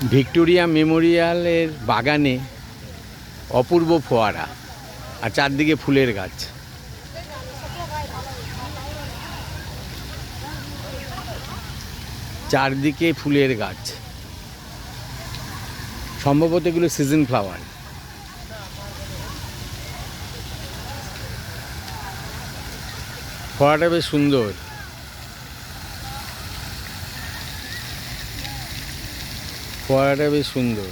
Victoria মেমোরিয়ালের বাগানে অপূর্ব ফোয়ারা আর চারদিকে ফুলের গাছ। চারদিকে ফুলের গাছ, সম্ভবত এগুলো সিজন ফ্লাওয়ার। ফোয়ারাটা বেশ সুন্দর। ফোয়ারাটা বেশ সুন্দর।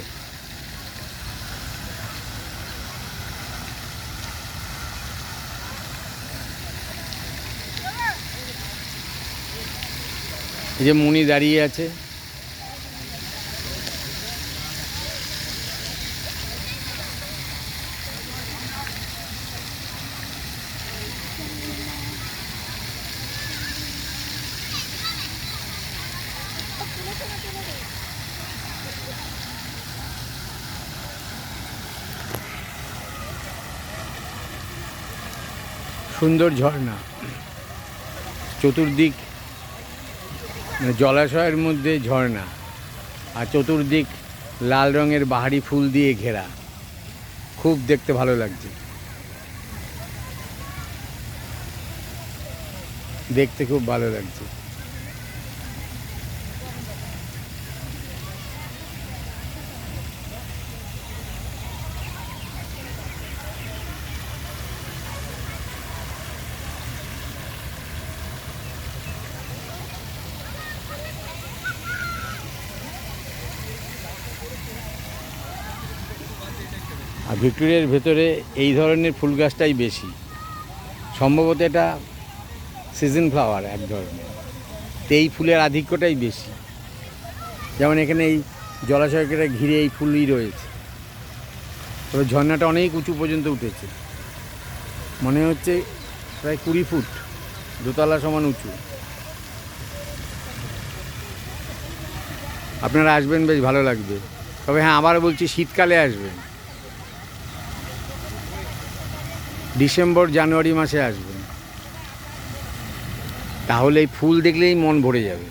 এই যে মুনি দাঁড়িয়ে আছে। সুন্দর ঝর্ণা, চতুর্দিক জলাশয়ের মধ্যে ঝর্ণা, আর চতুর্দিক লাল রঙের বাহারি ফুল দিয়ে ঘেরা। খুব দেখতে ভালো লাগছে, দেখতে খুব ভালো লাগছে। আর ভিক্টোরিয়ার ভেতরে এই ধরনের ফুল গাছটাই বেশি, সম্ভবত এটা সিজন ফ্লাওয়ার এক ধরনের, তো এই ফুলের আধিক্যটাই বেশি। যেমন এখানে এই জলাশয়কে ঘিরে এই ফুলই রয়েছে। তবে ঝর্ণাটা অনেক উঁচু পর্যন্ত উঠেছে, মনে হচ্ছে প্রায় 20 ফুট, দোতলা সমান উঁচু। আপনারা আসবেন, বেশ ভালো লাগবে। তবে হ্যাঁ, আবার বলছি, শীতকালে আসবেন, ডিসেম্বর জানুয়ারি মাসে আসবেন, তাহলে এই ফুল দেখলেই মন ভরে যাবে।